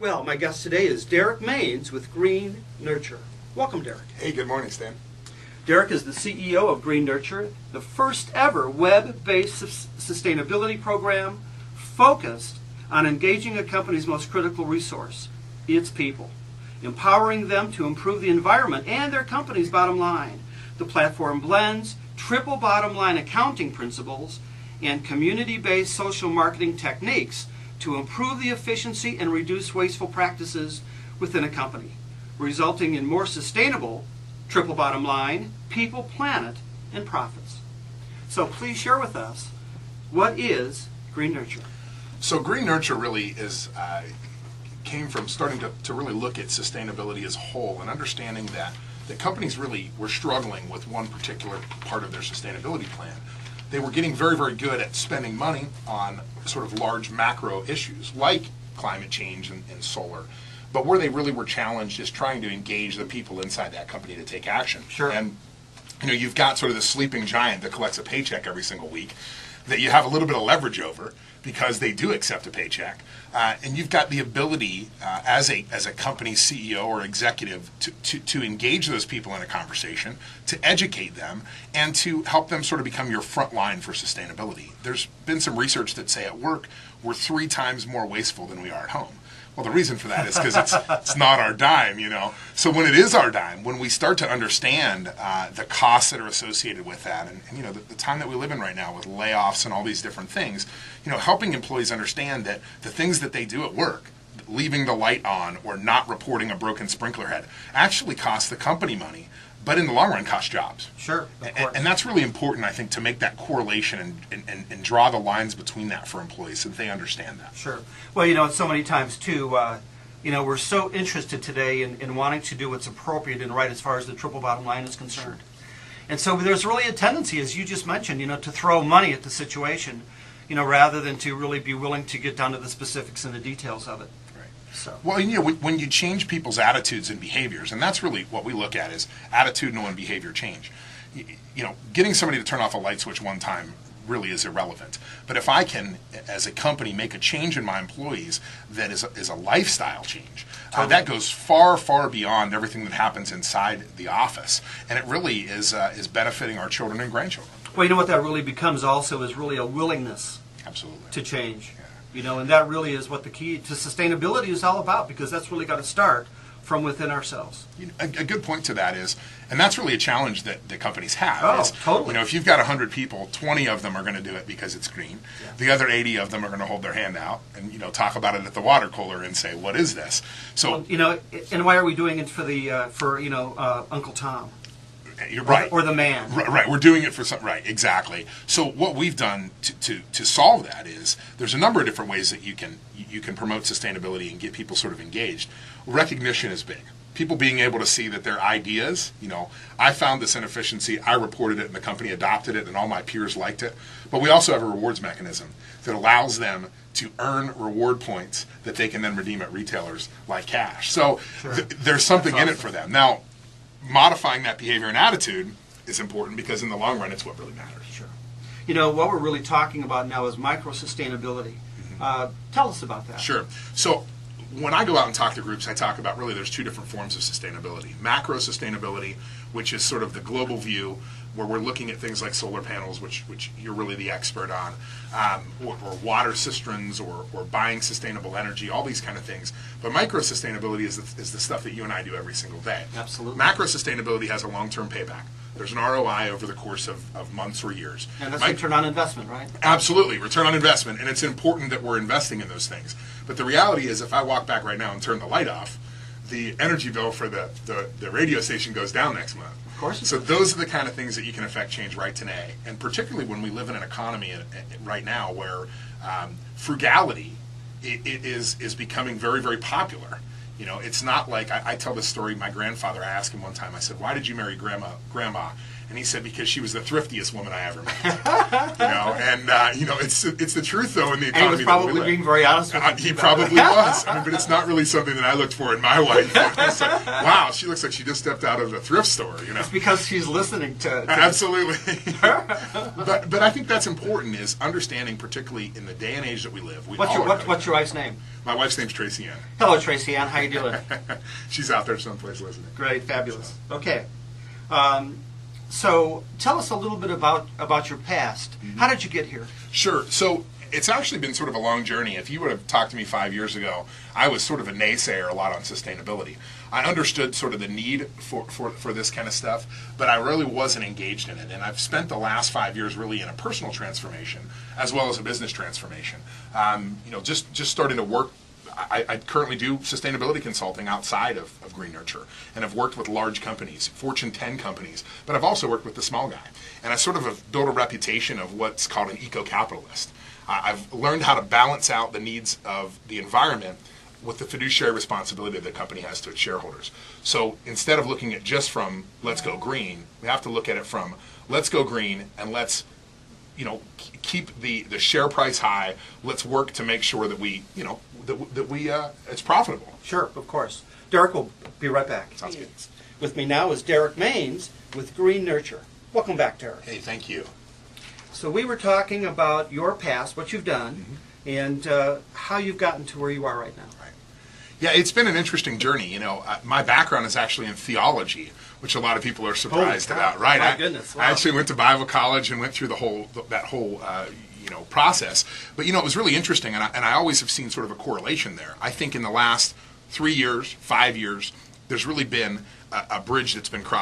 Well, my guest today is Derrick Mains with GreenNurture. Welcome, Derrick. Hey, good morning, Stan. Derrick is the CEO of GreenNurture, the first ever web-based sustainability program focused on engaging a company's most critical resource, its people, empowering them to improve the environment and their company's bottom line. The platform blends triple bottom line accounting principles and community-based social marketing techniques to improve the efficiency and reduce wasteful practices within a company, resulting in more sustainable triple bottom line, people, planet, and profits. So please share with us, what is GreenNurture? So GreenNurture really came from starting to really look at sustainability as a whole and understanding that the companies really were struggling with one particular part of their sustainability plan. They were getting very, very good at spending money on sort of large macro issues like climate change and solar. But where they really were challenged is trying to engage the people inside that company to take action. Sure. And you've got sort of the sleeping giant that collects a paycheck every single week that you have a little bit of leverage over because they do accept a paycheck. And you've got the ability as a company CEO or executive to engage those people in a conversation, to educate them, and to help them sort of become your front line for sustainability. There's been some research that say at work we're 3 times more wasteful than we are at home. Well, the reason for that is because it's not our dime, So when it is our dime, when we start to understand the costs that are associated with that, and the time that we live in right now with layoffs and all these different things, helping employees understand that the things that they do at work, leaving the light on or not reporting a broken sprinkler head, actually costs the company money, but in the long run cost jobs. Sure, of course. And that's really important, I think, to make that correlation and draw the lines between that for employees so that they understand that. Sure. Well, so many times, too, we're so interested today in wanting to do what's appropriate and right as far as the triple bottom line is concerned. Sure. And so there's really a tendency, as you just mentioned, to throw money at the situation, rather than to really be willing to get down to the specifics and the details of it. So. Well, when you change people's attitudes and behaviors, and that's really what we look at is attitudinal and behavior change. Getting somebody to turn off a light switch one time really is irrelevant. But if I can, as a company, make a change in my employees that is a lifestyle change, that goes far, far beyond everything that happens inside the office, and it really is benefiting our children and grandchildren. Well, what that really becomes also is really a willingness. Absolutely. To change. Yeah. And that really is what the key to sustainability is all about, because that's really got to start from within ourselves. A good point to that is, and that's really a challenge that the companies have. Oh, is, totally. If you've got 100 people, 20 of them are going to do it because it's green. Yeah. The other 80 of them are going to hold their hand out and talk about it at the water cooler and say, "What is this?" So, and why are we doing it for Uncle Tom? You're right. Or the man. Right. We're doing it for something. Right. Exactly. So what we've done to solve that is there's a number of different ways that you can promote sustainability and get people sort of engaged. Recognition is big. People being able to see that their ideas, I found this inefficiency, I reported it, and the company adopted it, and all my peers liked it. But we also have a rewards mechanism that allows them to earn reward points that they can then redeem at retailers like cash. So sure. There's something in it for them. Now, modifying that behavior and attitude is important because in the long run, it's what really matters. Sure. What we're really talking about now is micro-sustainability. Mm-hmm. Tell us about that. Sure. So when I go out and talk to groups, I talk about really there's 2 different forms of sustainability. Macro sustainability, which is sort of the global view, where we're looking at things like solar panels, which you're really the expert on, or water cisterns, or buying sustainable energy, all these kind of things. But micro sustainability is the stuff that you and I do every single day. Absolutely. Macro sustainability has a long-term payback. There's an ROI over the course of months or years. And that's return on investment, right? Absolutely, return on investment, and it's important that we're investing in those things. But the reality is, if I walk back right now and turn the light off, the energy bill for the radio station goes down next month. Of course. So those are the kind of things that you can affect change right today, and particularly when we live in an economy right now where frugality is becoming very, very popular. It's not like I tell this story. My grandfather, I asked him one time, I said, "Why did you marry Grandma?" And he said, "Because she was the thriftiest woman I ever met." It's the truth though in the economy. And he was probably being very honest with you. He probably was. But it's not really something that I looked for in my wife. It's like, wow, she looks like she just stepped out of the thrift store. It's because she's listening to Absolutely. but I think that's important is understanding, particularly in the day and age that we live. What's your wife's name? My wife's name's Tracy Ann. Hello, Tracy Ann. How you doing? She's out there someplace listening. Great, fabulous. Okay. So tell us a little bit about your past. How did you get here? Sure. So it's actually been sort of a long journey. If you would have talked to me 5 years ago, I was sort of a naysayer a lot on sustainability. I understood sort of the need for this kind of stuff, but I really wasn't engaged in it. And I've spent the last 5 years really in a personal transformation as well as a business transformation. Just starting to work. I currently do sustainability consulting outside of GreenNurture, and I've worked with large companies, Fortune 10 companies, but I've also worked with the small guy. And I sort of have built a reputation of what's called an eco-capitalist. I've learned how to balance out the needs of the environment with the fiduciary responsibility that the company has to its shareholders. So instead of looking at just from let's go green, we have to look at it from let's go green and let's keep the share price high. Let's work to make sure that we it's profitable. Sure, of course. Derrick will be right back. Sounds good. With me now is Derrick Mains with GreenNurture. Welcome back, Derrick. Hey, thank you. So we were talking about your past, what you've done, and how you've gotten to where you are right now. Right. Yeah, it's been an interesting journey. My background is actually in theology, which a lot of people are surprised about. Right? My goodness! Wow. I actually went to Bible college and went through that whole process. But it was really interesting, and I always have seen sort of a correlation there. I think in the last 3 years, 5 years, there's really been a bridge that's been crossed